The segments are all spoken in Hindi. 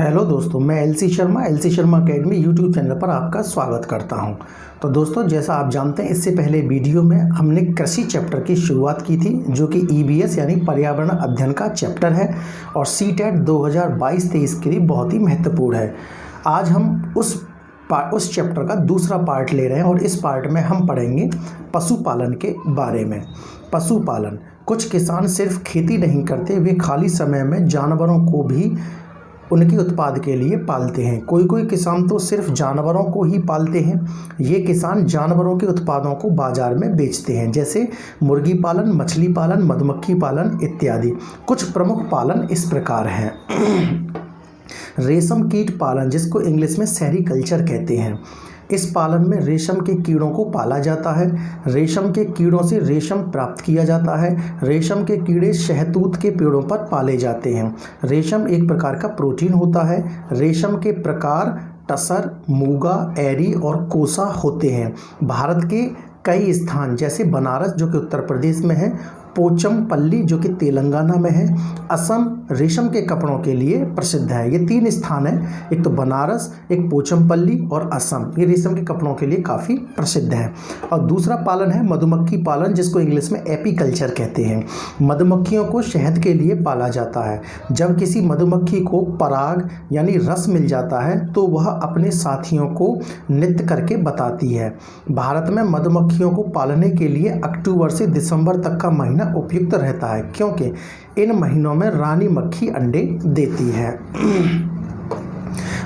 हेलो दोस्तों, मैं LC Sharma academy YouTube channel पर आपका स्वागत करता हूं। तो दोस्तों, जैसा आप जानते हैं, इससे पहले वीडियो में हमने कृषि चैप्टर की शुरुआत की थी, जो कि ईबीएस यानी पर्यावरण अध्ययन का चैप्टर है और सीटेट 2022-23 के लिए बहुत ही महत्वपूर्ण है। आज हम उस चैप्टर का दूसरा पार्ट ले रहे हैं और इस पार्ट में हम पढ़ेंगे पशुपालन के बारे में। पशुपालन, कुछ किसान सिर्फ खेती नहीं करते, वे खाली समय में जानवरों को भी उनके उत्पाद के लिए पालते हैं। कोई किसान तो सिर्फ जानवरों को ही पालते हैं। ये किसान जानवरों के उत्पादों को बाजार में बेचते हैं, जैसे मुर्गी पालन, मछली पालन, मधुमक्खी पालन इत्यादि। कुछ प्रमुख पालन इस प्रकार हैं। रेशम कीट पालन, जिसको इंग्लिश में सेरीकल्चर कहते हैं। इस पालन में रेशम के कीड़ों को पाला जाता है। रेशम के कीड़ों से रेशम प्राप्त किया जाता है। रेशम के कीड़े शहतूत के पेड़ों पर पाले जाते हैं। रेशम एक प्रकार का प्रोटीन होता है। रेशम के प्रकार टसर, मूगा, एरी और कोसा होते हैं। भारत के कई स्थान जैसे बनारस, जो कि उत्तर प्रदेश में है, पोचमपल्ली, जो कि तेलंगाना में है, असम रेशम के कपड़ों के लिए प्रसिद्ध है। ये तीन स्थान हैं, एक तो बनारस, एक पोचमपल्ली और असम। ये रेशम के कपड़ों के लिए काफ़ी प्रसिद्ध है। और दूसरा पालन है मधुमक्खी पालन, जिसको इंग्लिश में एपीकल्चर कहते हैं। मधुमक्खियों को शहद के लिए पाला जाता है। जब किसी मधुमक्खी को पराग यानी रस मिल जाता है तो वह अपने साथियों को नृत्य करके बताती है। भारत में मधुमक्खियों को पालने के लिए अक्टूबर से दिसंबर तक का महीना उपयुक्त रहता है, क्योंकि इन महीनों में रानी मक्खी अंडे देती है।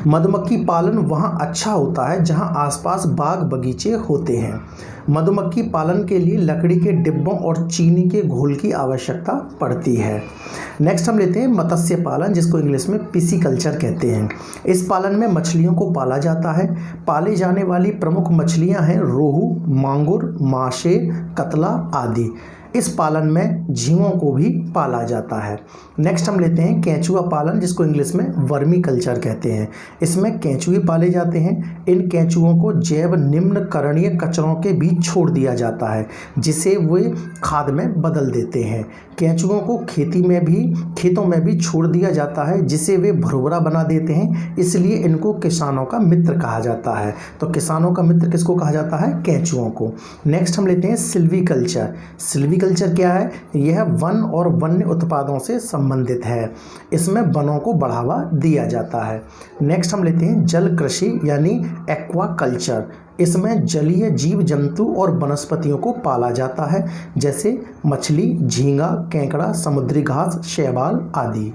मधुमक्खी पालन वहां अच्छा होता है जहां आसपास बाग बगीचे होते हैं। मधुमक्खी पालन के लिए लकड़ी के डिब्बों और चीनी के घोल की आवश्यकता पड़ती है। नेक्स्ट हम लेते हैं मत्स्य पालन, जिसको इंग्लिश में पिसीकल्चर कहते हैं। इस पालन में मछलियों को पाला जाता है। पाले जाने वाली प्रमुख मछलियां हैं रोहू, मांगुर, माशेर, कतला आदि। इस पालन में झींगों को भी पाला जाता है। नेक्स्ट हम लेते हैं केंचुआ पालन, जिसको इंग्लिश में वर्मी कल्चर कहते हैं। इसमें केंचुए पाले जाते हैं। इन केंचुओं को जैव निम्न करणीय कचरों के बीच छोड़ दिया जाता है, जिसे वे खाद में बदल देते हैं। केंचुओं को खेतों में भी छोड़ दिया जाता है, जिसे वे भुरभुरा बना देते हैं, इसलिए इनको किसानों का मित्र कहा जाता है। तो किसानों का मित्र किसको कहा जाता है? केंचुओं को। नेक्स्ट हम लेते हैं सिल्वीकल्चर। सिल्वीकल्चर क्या है? यह वन और वन्य उत्पादों से संबंधित है। इसमें वनों को बढ़ावा दिया जाता है। नेक्स्ट हम लेते हैं जल कृषि यानी एक्वाकल्चर। इसमें जलीय जीव जंतु और वनस्पतियों को पाला जाता है, जैसे मछली, झींगा, केंकड़ा, समुद्री घास, शैवाल आदि।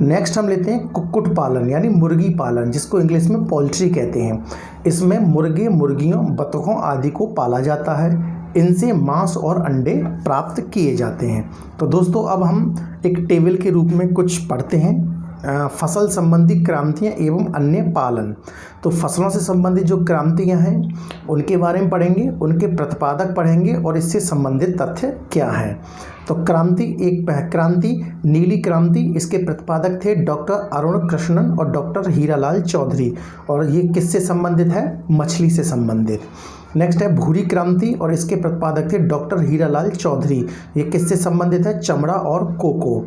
नेक्स्ट हम लेते हैं कुक्कुट पालन यानी मुर्गी पालन, जिसको इंग्लिश में पोल्ट्री कहते हैं। इसमें मुर्गे, मुर्गियों, बतखों आदि को पाला जाता है। इनसे मांस और अंडे प्राप्त किए जाते हैं। तो दोस्तों, अब हम एक टेबल के रूप में कुछ पढ़ते हैं। फसल संबंधी क्रांतियाँ एवं अन्य पालन। तो फसलों से संबंधित जो क्रांतियाँ हैं उनके बारे में पढ़ेंगे, उनके प्रतिपादक पढ़ेंगे और इससे संबंधित तथ्य क्या हैं। तो क्रांति नीली क्रांति, इसके प्रतिपादक थे डॉक्टर अरुण कृष्णन और डॉक्टर हीरालाल चौधरी, और ये किससे संबंधित है? मछली से संबंधित। नेक्स्ट है भूरी क्रांति और इसके प्रतिपादक थे डॉक्टर हीरालाल चौधरी, ये किससे संबंधित है? चमड़ा और कोको।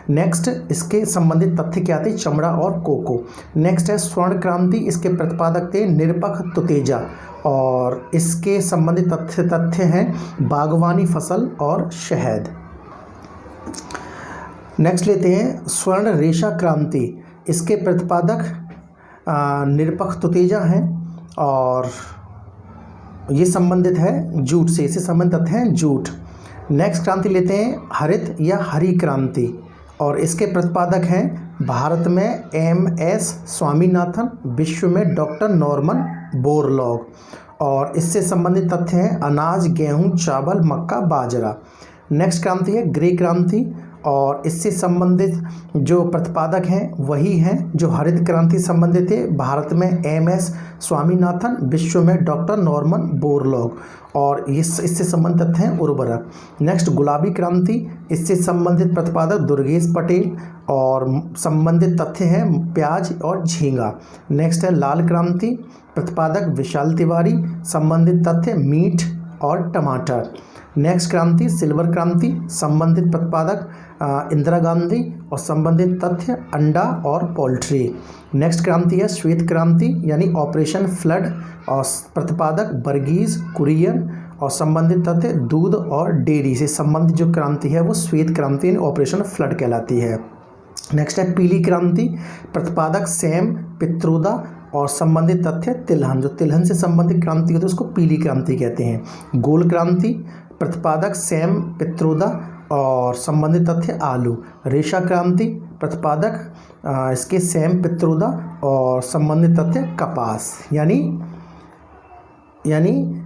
नेक्स्ट इसके संबंधित तथ्य क्या थे? चमड़ा और कोको। नेक्स्ट है स्वर्ण क्रांति, इसके प्रतिपादक थे निरपख तुतेजा और इसके संबंधित तथ्य हैं बागवानी फसल और शहद। नेक्स्ट लेते हैं स्वर्ण रेशा क्रांति, इसके प्रतिपादक निरपख तुतेजा हैं और ये संबंधित है जूट से, इससे संबंधित हैं जूट। नेक्स्ट क्रांति लेते हैं हरित या हरी क्रांति और इसके प्रतिपादक हैं भारत में MS स्वामीनाथन, विश्व में डॉक्टर नॉर्मन बोरलॉग और इससे संबंधित तथ्य हैं अनाज, गेहूं, चावल, मक्का, बाजरा। नेक्स्ट क्रांति है ग्रे क्रांति और इससे संबंधित जो प्रतिपादक हैं वही हैं जो हरित क्रांति संबंधित थे, भारत में MS स्वामीनाथन, विश्व में डॉक्टर नॉर्मन बोरलॉग और इससे संबंधित हैं उर्वरक। नेक्स्ट गुलाबी क्रांति, इससे संबंधित प्रतिपादक दुर्गेश पटेल और संबंधित तथ्य हैं प्याज और झींगा। नेक्स्ट है लाल क्रांति, प्रतिपादक विशाल तिवारी, संबंधित तथ्य मीट और टमाटर। नेक्स्ट क्रांति सिल्वर क्रांति, संबंधित प्रतिपादक इंदिरा गांधी और संबंधित तथ्य अंडा और पोल्ट्री। नेक्स्ट क्रांति है श्वेत क्रांति यानी ऑपरेशन फ्लड और प्रतिपादक वर्गीज कुरियन और संबंधित तथ्य दूध और डेयरी से संबंधित जो क्रांति है वो श्वेत क्रांति यानी ऑपरेशन फ्लड कहलाती है। नेक्स्ट है पीली क्रांति, प्रतिपादक सैम पित्रोदा और संबंधित तथ्य तिलहन। जो तिलहन से संबंधित क्रांति होती है उसको पीली क्रांति कहते हैं। गोल क्रांति, प्रतिपादक सैम पित्रोदा और संबंधित तथ्य आलू। रेशा क्रांति, प्रतिपादक इसके सैम पित्रोदा और संबंधित तथ्य कपास यानी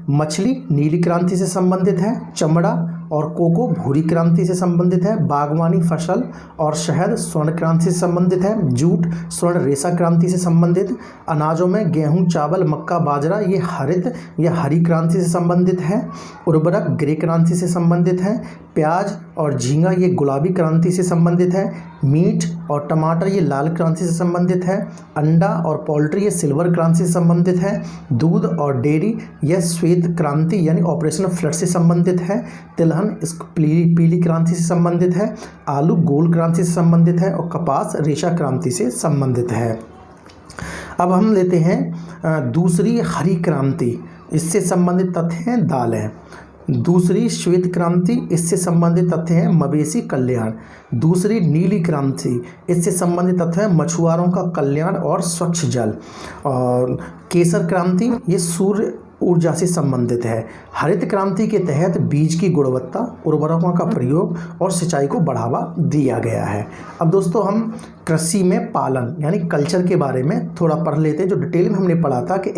मछली नीली क्रांति से संबंधित है। चमड़ा और कोको भूरी क्रांति से संबंधित है। बागवानी फसल और शहद स्वर्ण क्रांति से संबंधित है। जूट स्वर्ण रेशा क्रांति से संबंधित। अनाजों में गेहूं, चावल, मक्का, बाजरा ये हरित या हरी क्रांति से संबंधित है। उर्वरक ग्रे क्रांति से संबंधित है। प्याज और झींगा ये गुलाबी क्रांति से संबंधित है। मीट और टमाटर ये लाल क्रांति से संबंधित है। अंडा और पोल्ट्री ये सिल्वर क्रांति से संबंधित है। दूध और डेयरी यह श्वेत क्रांति यानी ऑपरेशन फ्लड से संबंधित है। तिलहन इस पीली क्रांति से संबंधित है। आलू गोल क्रांति से संबंधित है और कपास रेशा क्रांति से संबंधित है। अब हम लेते हैं दूसरी हरी क्रांति, इससे संबंधित तथ्य हैं दालें। दूसरी श्वेत क्रांति, इससे संबंधित तथ्य हैं मवेशी कल्याण। दूसरी नीली क्रांति, इससे संबंधित तथ्य हैं मछुआरों का कल्याण और स्वच्छ जल। और केसर क्रांति ये सूर्य ऊर्जा से संबंधित है। हरित क्रांति के तहत बीज की गुणवत्ता, उर्वरकों का प्रयोग और सिंचाई को बढ़ावा दिया गया है। अब दोस्तों हम कृषि में पालन यानी कल्चर के बारे में थोड़ा पढ़ लेते हैं। जो डिटेल में हमने पढ़ा था कि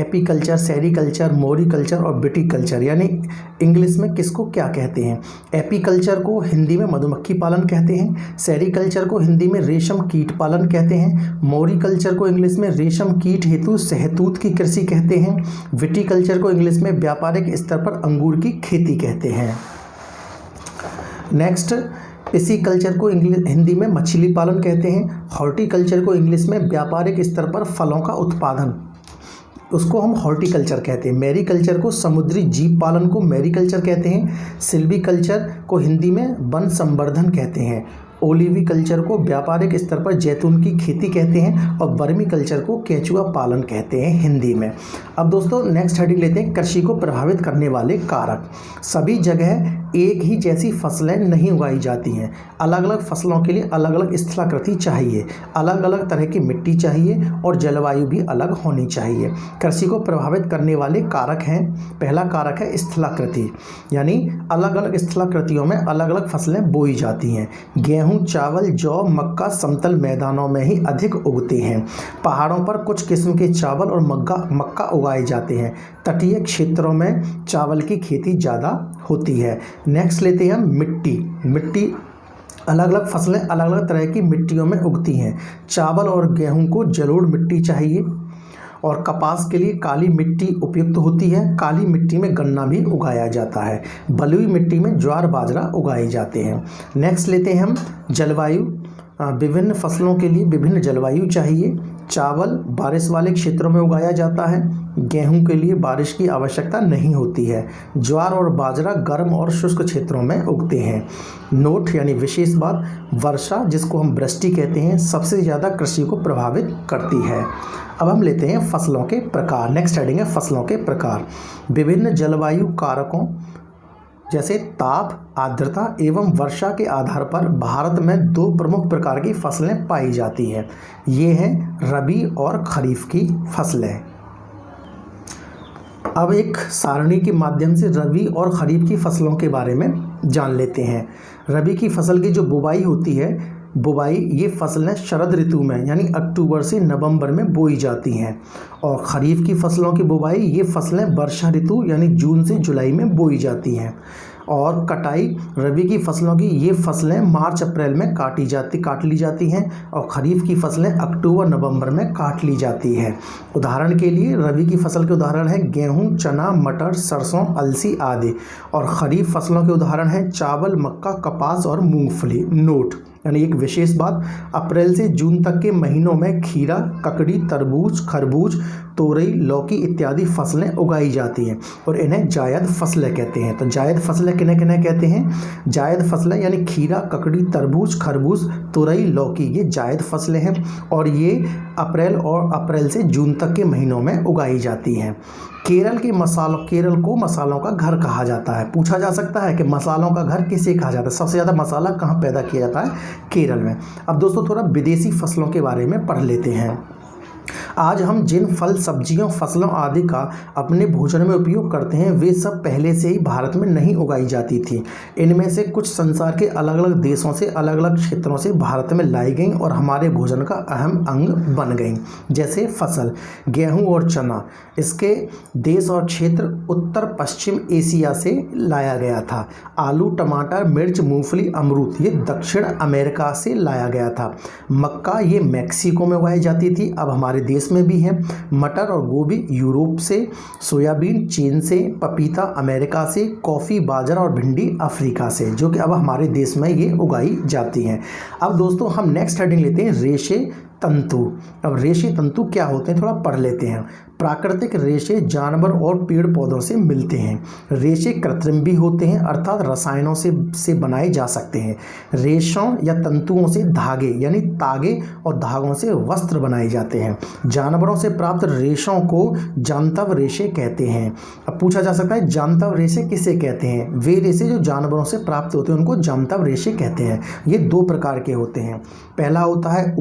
एपीकल्चर, सेरीकल्चर, मोरीकल्चर और विटीकल्चर यानी इंग्लिश में किसको क्या कहते हैं। एपीकल्चर को हिंदी में मधुमक्खी पालन कहते हैं। सेरीकल्चर को हिंदी में रेशम कीट पालन कहते हैं। मोरीकल्चर को इंग्लिश में रेशम कीट हेतु शहतूत की कृषि कहते हैं। विटीकल्चर को इंग्लिश में व्यापारिक स्तर पर अंगूर की खेती कहते हैं। नेक्स्ट इसी कल्चर को हिंदी में मछली पालन कहते हैं। हॉर्टिकल्चर को इंग्लिश में व्यापारिक स्तर पर फलों का उत्पादन, उसको हम हॉर्टिकल्चर कहते हैं। मैरीकल्चर को समुद्री जीव पालन को मैरीकल्चर कहते हैं। सिल्वीकल्चर को हिंदी में वन संवर्धन कहते हैं। ओलिविकल्चर को व्यापारिक स्तर पर जैतून की खेती कहते हैं और वर्मीकल्चर को केंचुआ पालन कहते हैं हिंदी में। अब दोस्तों नेक्स्ट हेडिंग लेते हैं कृषि को प्रभावित करने वाले कारक। सभी जगह एक ही जैसी फसलें नहीं उगाई जाती हैं। अलग अलग फसलों के लिए अलग अलग स्थलाकृति चाहिए, अलग अलग तरह की मिट्टी चाहिए और जलवायु भी अलग होनी चाहिए। कृषि को प्रभावित करने वाले कारक हैं, पहला कारक है स्थलाकृति यानी अलग अलग स्थलाकृतियों में अलग अलग फसलें बोई जाती हैं। गेहूँ, चावल, जौ, मक्का समतल मैदानों में ही अधिक उगते हैं। पहाड़ों पर कुछ किस्म के चावल और मक्का उगाए जाते हैं। तटीय क्षेत्रों में चावल की खेती ज़्यादा होती है। नेक्स्ट लेते हैं हम मिट्टी। अलग अलग फसलें अलग अलग तरह की मिट्टियों में उगती हैं। चावल और गेहूं को जलोढ़ मिट्टी चाहिए और कपास के लिए काली मिट्टी उपयुक्त होती है। काली मिट्टी में गन्ना भी उगाया जाता है। बलुई मिट्टी में ज्वार बाजरा उगाए जाते हैं। नेक्स्ट लेते हैं हम जलवायु। विभिन्न फसलों के लिए विभिन्न जलवायु चाहिए। चावल बारिश वाले क्षेत्रों में उगाया जाता है। गेहूं के लिए बारिश की आवश्यकता नहीं होती है। ज्वार और बाजरा गर्म और शुष्क क्षेत्रों में उगते हैं। नोट यानी विशेष बात, वर्षा जिसको हम वृष्टि कहते हैं सबसे ज़्यादा कृषि को प्रभावित करती है। अब हम लेते हैं फसलों के प्रकार। नेक्स्ट हेडिंग है फसलों के प्रकार। विभिन्न जलवायु कारकों जैसे ताप, आर्द्रता एवं वर्षा के आधार पर भारत में दो प्रमुख प्रकार की फसलें पाई जाती हैं। ये हैं रबी और खरीफ की फसलें। अब एक सारणी के माध्यम से रबी और खरीफ की फसलों के बारे में जान लेते हैं। रबी की फसल की जो बुवाई होती है, ये फसलें शरद ऋतु में यानी अक्टूबर से नवंबर में बोई जाती हैं। और ख़रीफ की फसलों की बुवाई ये फसलें वर्षा ऋतु यानी जून से जुलाई में बोई जाती हैं। और कटाई रबी की फसलों की ये फसलें मार्च अप्रैल में काट ली जाती हैं और ख़रीफ की फसलें अक्टूबर नवंबर में काट ली जाती है। उदाहरण के लिए रबी की फसल के उदाहरण हैं गेहूं, चना, मटर, सरसों, अलसी आदि। और ख़रीफ फसलों के उदाहरण हैं चावल, मक्का, कपास और मूंगफली। नोट यानी एक विशेष बात, अप्रैल से जून तक के महीनों में खीरा, ककड़ी, तरबूज, खरबूज, तोरई, लौकी इत्यादि फसलें उगाई जाती हैं और इन्हें जायद फसलें कहते हैं। तो जायद फसलें किन्हें किन्हें कहते हैं? जायद फसलें यानी खीरा, ककड़ी, तरबूज, खरबूज, तोरई, लौकी, ये जायद फसलें हैं और ये अप्रैल से जून तक के महीनों में उगाई जाती हैं। केरल को मसालों का घर कहा जाता है। पूछा जा सकता है कि मसालों का घर किसे कहा जाता है? सबसे ज़्यादा मसाला कहाँ पैदा किया जाता है? केरल में। अब दोस्तों थोड़ा विदेशी फसलों के बारे में पढ़ लेते हैं। आज हम जिन फल, सब्जियों, फसलों आदि का अपने भोजन में उपयोग करते हैं वे सब पहले से ही भारत में नहीं उगाई जाती थी। इनमें से कुछ संसार के अलग अलग देशों से, अलग अलग क्षेत्रों से भारत में लाई गई और हमारे भोजन का अहम अंग बन गई। जैसे फसल, गेहूं और चना, इसके देश और क्षेत्र उत्तर पश्चिम एशिया से लाया गया था। आलू, टमाटर, मिर्च, मूंगफली, अमरूद ये दक्षिण अमेरिका से लाया गया था। मक्का ये मैक्सिको में उगाई जाती थी, अब हमारे देश में भी है। मटर और गोभी यूरोप से, सोयाबीन चीन से, पपीता अमेरिका से, कॉफ़ी, बाजरा और भिंडी अफ्रीका से, जो कि अब हमारे देश में ये उगाई जाती हैं। अब दोस्तों हम नेक्स्ट हेडिंग लेते हैं, रेशे तंतु। अब रेशे तंतु क्या होते हैं थोड़ा पढ़ लेते हैं। प्राकृतिक रेशे जानवर और पेड़ पौधों से मिलते हैं। रेशे कृत्रिम भी होते हैं अर्थात रसायनों से बनाए जा सकते हैं। रेशों या तंतुओं से धागे यानी तागे और धागों से वस्त्र बनाए जाते हैं। जानवरों से प्राप्त रेशों को जांतव रेशे कहते हैं। अब पूछा जा सकता है जांतव रेशे किसे कहते हैं? वे रेशे जो जानवरों से प्राप्त होते हैं उनको जांतव रेशे कहते हैं। ये दो प्रकार के होते हैं। पहला होता है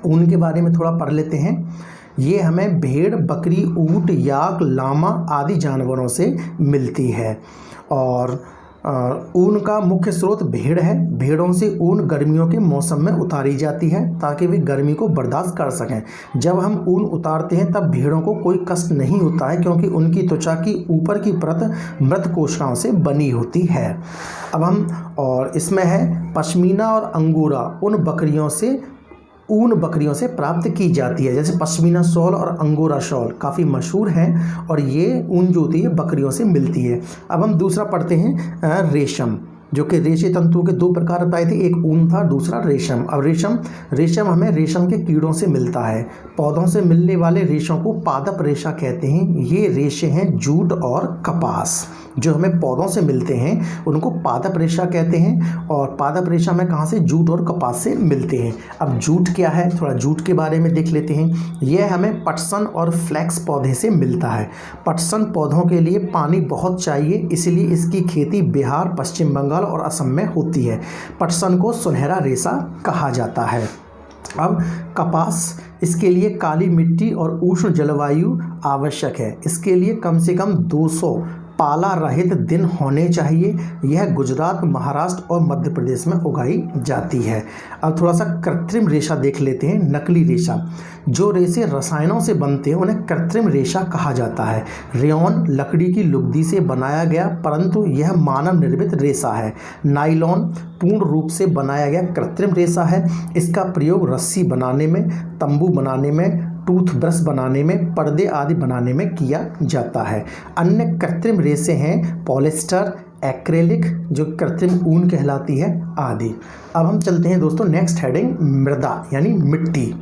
ऊन के बारे में थोड़ा पढ़ लेते हैं। ये हमें भेड़, बकरी, ऊंट, याक, लामा आदि जानवरों से मिलती है और ऊन का मुख्य स्रोत भेड़ है। भेड़ों से ऊन गर्मियों के मौसम में उतारी जाती है ताकि वे गर्मी को बर्दाश्त कर सकें। जब हम ऊन उतारते हैं तब भेड़ों को कोई कष्ट नहीं होता है क्योंकि उनकी त्वचा की ऊपर की परत मृत कोशिकाओं से बनी होती है। अब हम और इसमें है पश्मीना और अंगोरा ऊन बकरियों से प्राप्त की जाती है। जैसे पश्मीना शॉल और अंगोरा शॉल काफ़ी मशहूर हैं और ये ऊन जो होती है बकरियों से मिलती है। अब हम दूसरा पढ़ते हैं रेशम, जो कि रेशे तंतुओं के दो प्रकार बताए थे, एक ऊन था, दूसरा रेशम। अब रेशम हमें रेशम के कीड़ों से मिलता है। पौधों से मिलने वाले रेशों को पादप रेशा कहते हैं। ये रेशे हैं जूट और कपास। जो हमें पौधों से मिलते हैं उनको पादप रेशा कहते हैं और पादप रेशा में कहाँ से? जूट और कपास से मिलते हैं। अब जूट क्या है थोड़ा जूट के बारे में देख लेते हैं। यह हमें पटसन और फ्लैक्स पौधे से मिलता है। पटसन पौधों के लिए पानी बहुत चाहिए, इसलिए इसकी खेती बिहार, पश्चिम बंगाल और असम में होती है। पटसन को सुनहरा रेशा कहा जाता है। अब कपास, इसके लिए काली मिट्टी और उष्ण जलवायु आवश्यक है। इसके लिए कम से कम 200 पाला रहित दिन होने चाहिए। यह गुजरात, महाराष्ट्र और मध्य प्रदेश में उगाई जाती है। अब थोड़ा सा कृत्रिम रेशा देख लेते हैं, नकली रेशा। जो रेशे रसायनों से बनते हैं उन्हें कृत्रिम रेशा कहा जाता है। रेयॉन लकड़ी की लुगदी से बनाया गया परंतु यह मानव निर्मित रेशा है। नायलॉन पूर्ण रूप से बनाया गया कृत्रिम रेशा है। इसका प्रयोग रस्सी बनाने में, तंबू बनाने में, टूथब्रश बनाने में, पर्दे आदि बनाने में किया जाता है। अन्य कृत्रिम रेशे हैं पॉलिएस्टर, एक्रेलिक जो कृत्रिम ऊन कहलाती है आदि। अब हम चलते हैं दोस्तों नेक्स्ट हेडिंग, मृदा यानी मिट्टी।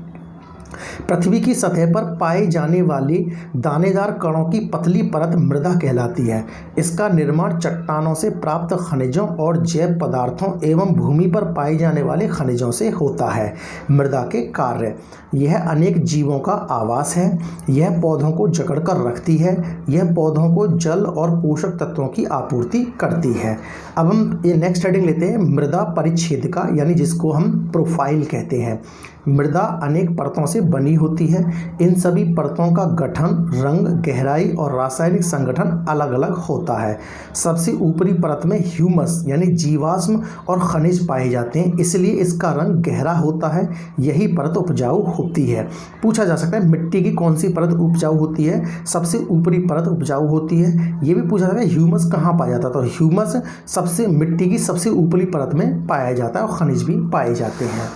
पृथ्वी की सतह पर पाए जाने वाली दानेदार कणों की पतली परत मृदा कहलाती है। इसका निर्माण चट्टानों से प्राप्त खनिजों और जैव पदार्थों एवं भूमि पर पाए जाने वाले खनिजों से होता है। मृदा के कार्य, यह अनेक जीवों का आवास है। यह पौधों को जकड़ कर रखती है। यह पौधों को जल और पोषक तत्वों की आपूर्ति करती है। अब हम ये नेक्स्ट हेडिंग लेते हैं, मृदा परिच्छेदिका यानी जिसको हम प्रोफाइल कहते हैं। मृदा अनेक परतों से बनी होती है। इन सभी परतों का गठन, रंग, गहराई और रासायनिक संगठन अलग अलग होता है। सबसे ऊपरी परत में ह्यूमस यानी जीवाश्म और खनिज पाए जाते हैं, इसलिए इसका रंग गहरा होता है। यही परत उपजाऊ होती है। पूछा जा सकता है मिट्टी की कौन सी परत उपजाऊ होती है? सबसे ऊपरी परत उपजाऊ होती है। ये भी पूछा जाता है ह्यूमस कहाँ पाया जाता है, तो ह्यूमस मिट्टी की सबसे ऊपरी परत में पाया जाता है और खनिज भी पाए जाते हैं।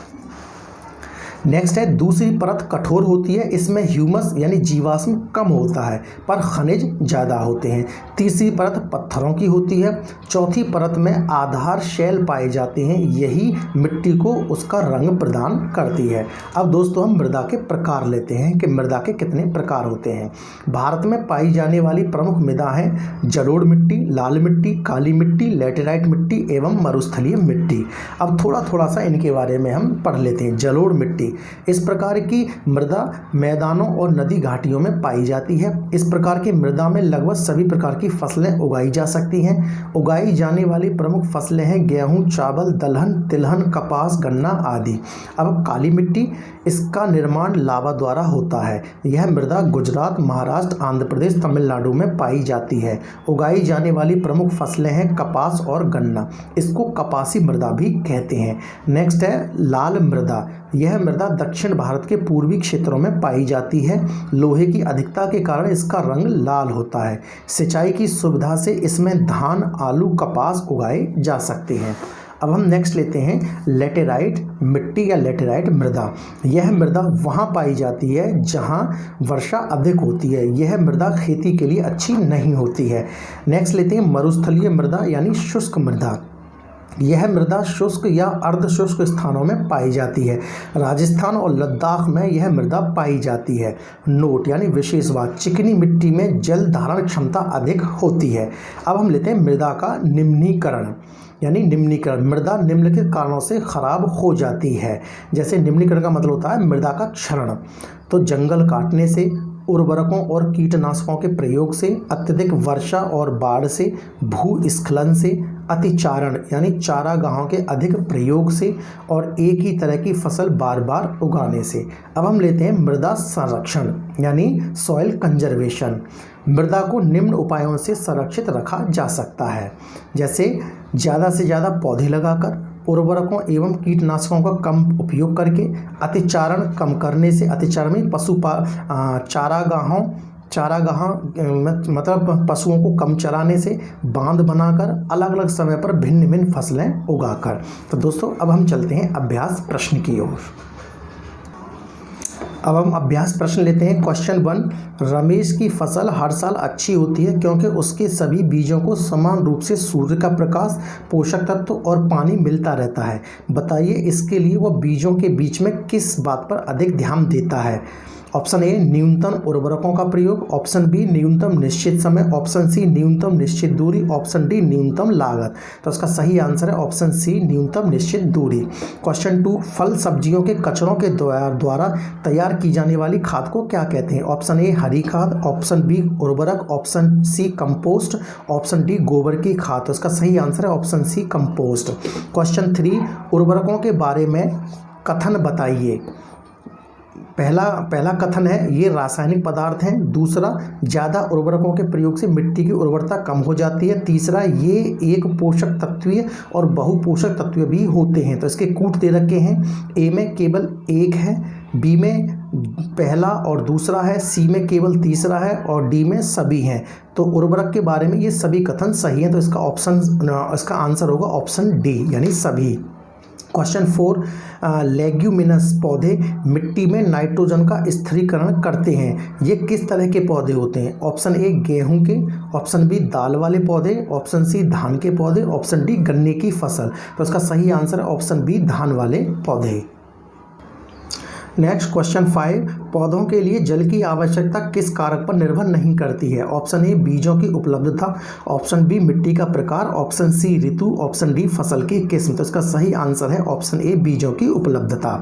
नेक्स्ट है दूसरी परत कठोर होती है, इसमें ह्यूमस यानी जीवाश्म कम होता है पर खनिज ज़्यादा होते हैं। तीसरी परत पत्थरों की होती है। चौथी परत में आधार शैल पाए जाते हैं, यही मिट्टी को उसका रंग प्रदान करती है। अब दोस्तों हम मृदा के प्रकार लेते हैं कि मृदा के कितने प्रकार होते हैं। भारत में पाई जाने वाली प्रमुख मृदा है जलोढ़ मिट्टी, लाल मिट्टी, काली मिट्टी, लैटेराइट मिट्टी एवं मरुस्थलीय मिट्टी। अब थोड़ा सा इनके बारे में हम पढ़ लेते हैं। जलोढ़ मिट्टी, इस प्रकार की मृदा मैदानों और नदी घाटियों में पाई जाती है। इस प्रकार की मृदा में लगभग सभी प्रकार की फसलें उगाई जा सकती हैं। उगाई जाने वाली प्रमुख फसलें हैं गेहूं, चावल, दलहन, तिलहन, कपास, गन्ना आदि। अब काली मिट्टी, इसका निर्माण लावा द्वारा होता है। यह मृदा गुजरात, महाराष्ट्र, आंध्र प्रदेश, तमिलनाडु में पाई जाती है। उगाई जाने वाली प्रमुख फसलें हैं कपास और गन्ना, इसको कपासी मृदा भी कहते हैं। नेक्स्ट है लाल मृदा। यह मृदा दक्षिण भारत के पूर्वी क्षेत्रों में पाई जाती है। लोहे की अधिकता के कारण इसका रंग लाल होता है। सिंचाई की सुविधा से इसमें धान, आलू, कपास उगाए जा सकते हैं। अब हम नेक्स्ट लेते हैं लैटेराइट मिट्टी या लैटेराइट मृदा। यह मृदा वहाँ पाई जाती है जहाँ वर्षा अधिक होती है। यह मृदा खेती के लिए अच्छी नहीं होती है। नेक्स्ट लेते हैं मरुस्थलीय मृदा यानी शुष्क मृदा। यह मृदा शुष्क या अर्ध शुष्क स्थानों में पाई जाती है। राजस्थान और लद्दाख में यह मृदा पाई जाती है। नोट यानी विशेष बात, चिकनी मिट्टी में जल धारण क्षमता अधिक होती है। अब हम लेते हैं मृदा का निम्नीकरण यानी निम्नीकरण। मृदा निम्नलिखित कारणों से खराब हो जाती है। जैसे निम्नीकरण का मतलब होता है मृदा का क्षरण। तो जंगल काटने से, उर्वरकों और कीटनाशकों के प्रयोग से, अत्यधिक वर्षा और बाढ़ से, भूस्खलन से, अतिचारण यानी चारागाहों के अधिक प्रयोग से और एक ही तरह की फसल बार बार उगाने से। अब हम लेते हैं मृदा संरक्षण यानी सॉइल कंजर्वेशन। मृदा को निम्न उपायों से संरक्षित रखा जा सकता है, जैसे ज़्यादा से ज़्यादा पौधे लगाकर, उर्वरकों एवं कीटनाशकों का कम उपयोग करके, अतिचारण कम करने से, अतिचारण में चारागाह मतलब पशुओं को कम चराने से, बांध बनाकर, अलग अलग समय पर भिन्न भिन्न फसलें उगाकर। तो दोस्तों अब हम चलते हैं अभ्यास प्रश्न की ओर। अब हम अभ्यास प्रश्न लेते हैं। क्वेश्चन 1, रमेश की फसल हर साल अच्छी होती है क्योंकि उसके सभी बीजों को समान रूप से सूर्य का प्रकाश, पोषक तत्व और पानी मिलता रहता है। बताइए इसके लिए वह बीजों के बीच में किस बात पर अधिक ध्यान देता है। ऑप्शन ए न्यूनतम उर्वरकों का प्रयोग, ऑप्शन बी न्यूनतम निश्चित समय, ऑप्शन सी न्यूनतम निश्चित दूरी, ऑप्शन डी न्यूनतम लागत। तो इसका सही आंसर है ऑप्शन सी न्यूनतम निश्चित दूरी। क्वेश्चन 2, फल सब्जियों के कचरों के द्वारा तैयार की जाने वाली खाद को क्या कहते हैं। ऑप्शन ए हरी खाद, ऑप्शन बी उर्वरक, option C compost, option D गोबर की खाद। तो इसका सही आंसर है ऑप्शन सी कंपोस्ट। क्वेश्चन 3, उर्वरकों के बारे में कथन बताइए। पहला कथन है ये रासायनिक पदार्थ हैं। दूसरा, ज़्यादा उर्वरकों के प्रयोग से मिट्टी की उर्वरता कम हो जाती है। तीसरा, ये एक पोषक तत्वीय और बहुपोषक तत्व भी होते हैं। तो इसके कूट दे रखे हैं। ए में केवल एक है, बी में पहला और दूसरा है, सी में केवल तीसरा है और डी में सभी हैं। तो उर्वरक के बारे में ये सभी कथन सही हैं। तो इसका आंसर होगा ऑप्शन डी यानी सभी। क्वेश्चन 4, लेग्यूमिनस पौधे मिट्टी में नाइट्रोजन का स्थिरीकरण करते हैं। ये किस तरह के पौधे होते हैं। ऑप्शन ए गेहूं के, ऑप्शन बी दाल वाले पौधे, ऑप्शन सी धान के पौधे, ऑप्शन डी गन्ने की फसल। तो इसका सही आंसर है ऑप्शन बी धान वाले पौधे। नेक्स्ट क्वेश्चन 5, पौधों के लिए जल की आवश्यकता किस कारक पर निर्भर नहीं करती है। ऑप्शन ए बीजों की उपलब्धता, ऑप्शन बी मिट्टी का प्रकार, ऑप्शन सी ऋतु, ऑप्शन डी फसल की किस्म। तो इसका सही आंसर है ऑप्शन ए बीजों की उपलब्धता।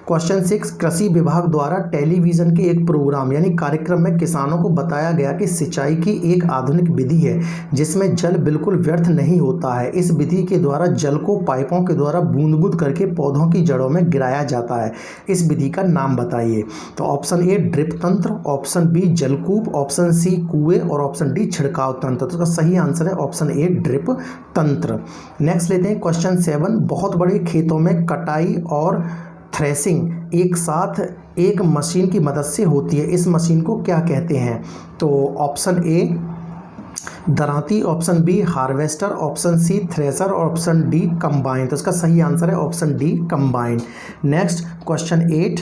क्वेश्चन 6, कृषि विभाग द्वारा टेलीविज़न के एक प्रोग्राम यानी कार्यक्रम में किसानों को बताया गया कि सिंचाई की एक आधुनिक विधि है जिसमें जल बिल्कुल व्यर्थ नहीं होता है। इस विधि के द्वारा जल को पाइपों के द्वारा बूंद बूंद करके पौधों की जड़ों में गिराया जाता है। इस विधि का नाम बताइए। तो ऑप्शन ए ड्रिप तंत्र, ऑप्शन बी जलकूप, ऑप्शन सी कुएं और ऑप्शन डी छिड़काव तंत्र। तो इसका सही आंसर है ऑप्शन ए ड्रिप तंत्र। नेक्स्ट लेते हैं क्वेश्चन 7, बहुत बड़े खेतों में कटाई और थ्रेसिंग एक साथ एक मशीन की मदद से होती है। इस मशीन को क्या कहते हैं। तो ऑप्शन ए दरांती, option B harvester, option C thresher और ऑप्शन डी कंबाइन। तो इसका सही आंसर है option D combine. Next question 8,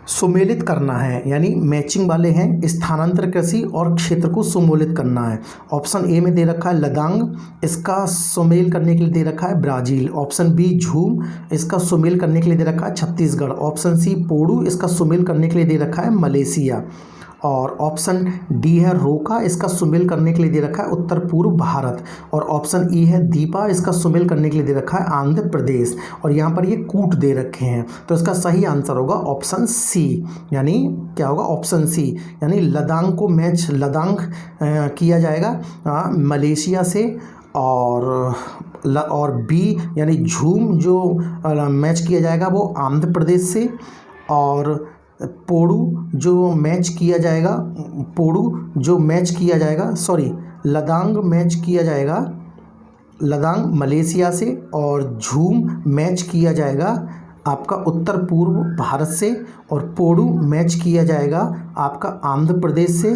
सुमेलित करना है यानी मैचिंग वाले हैं, स्थानांतर कृषि और क्षेत्र को सुमेलित करना है। ऑप्शन ए में दे रखा है लदांग, इसका सुमेल करने के लिए दे रखा है ब्राज़ील। ऑप्शन बी झूम, इसका सुमेल करने के लिए दे रखा है छत्तीसगढ़। ऑप्शन सी पोड़ू, इसका सुमेल करने के लिए दे रखा है मलेशिया। और ऑप्शन डी है रोका, इसका सुमेल करने के लिए दे रखा है उत्तर पूर्व भारत। और ऑप्शन ई है दीपा, इसका सुमेल करने के लिए दे रखा है आंध्र प्रदेश। और यहाँ पर ये कूट दे रखे हैं, तो इसका सही आंसर होगा ऑप्शन सी, यानी क्या होगा ऑप्शन सी, यानी लदांग को मैच लदांग किया जाएगा मलेशिया से। और बी यानी झूम जो मैच किया जाएगा वो आंध्र प्रदेश से। और पोड़ू जो मैच किया जाएगा लदांग मैच किया जाएगा लदांग मलेशिया से। और झूम मैच किया जाएगा आपका उत्तर पूर्व भारत से। और पोड़ू मैच किया जाएगा आपका आंध्र प्रदेश से।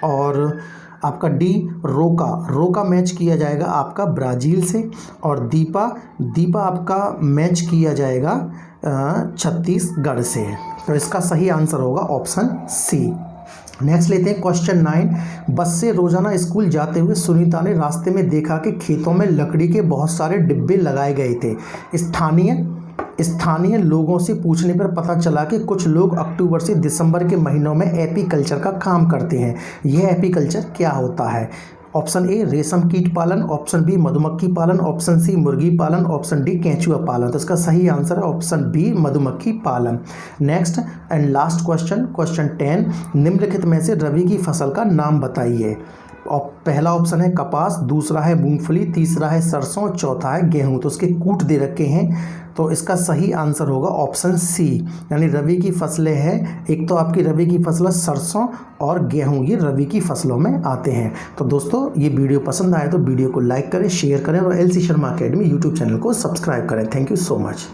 और आपका डी रोका मैच किया जाएगा आपका ब्राज़ील से। और दीपा आपका मैच किया जाएगा छत्तीसगढ़ से। तो इसका सही आंसर होगा ऑप्शन सी। नेक्स्ट लेते हैं क्वेश्चन 9, बस से रोजाना स्कूल जाते हुए सुनीता ने रास्ते में देखा कि खेतों में लकड़ी के बहुत सारे डिब्बे लगाए गए थे। स्थानीय लोगों से पूछने पर पता चला कि कुछ लोग अक्टूबर से दिसंबर के महीनों में एपीकल्चर का काम करते हैं। यह एपीकल्चर क्या होता है? ऑप्शन ए रेशम कीट पालन, ऑप्शन बी मधुमक्खी पालन, ऑप्शन सी मुर्गी पालन, ऑप्शन डी केंचुआ पालन। तो इसका सही आंसर है ऑप्शन बी मधुमक्खी पालन। नेक्स्ट एंड लास्ट क्वेश्चन 10, निम्नलिखित में से रबी की फसल का नाम बताइए। और पहला ऑप्शन है कपास, दूसरा है मूंगफली, तीसरा है सरसों, चौथा है गेहूं। तो उसके कूट दे रखे हैं, तो इसका सही आंसर होगा ऑप्शन सी, यानी रबी की फसलें हैं। एक तो आपकी रबी की फसल सरसों और गेहूं, ये रबी की फसलों में आते हैं। तो दोस्तों ये वीडियो पसंद आए तो वीडियो को लाइक करें, शेयर करें और LC Sharma academy YouTube channel को सब्सक्राइब करें। Thank you so much.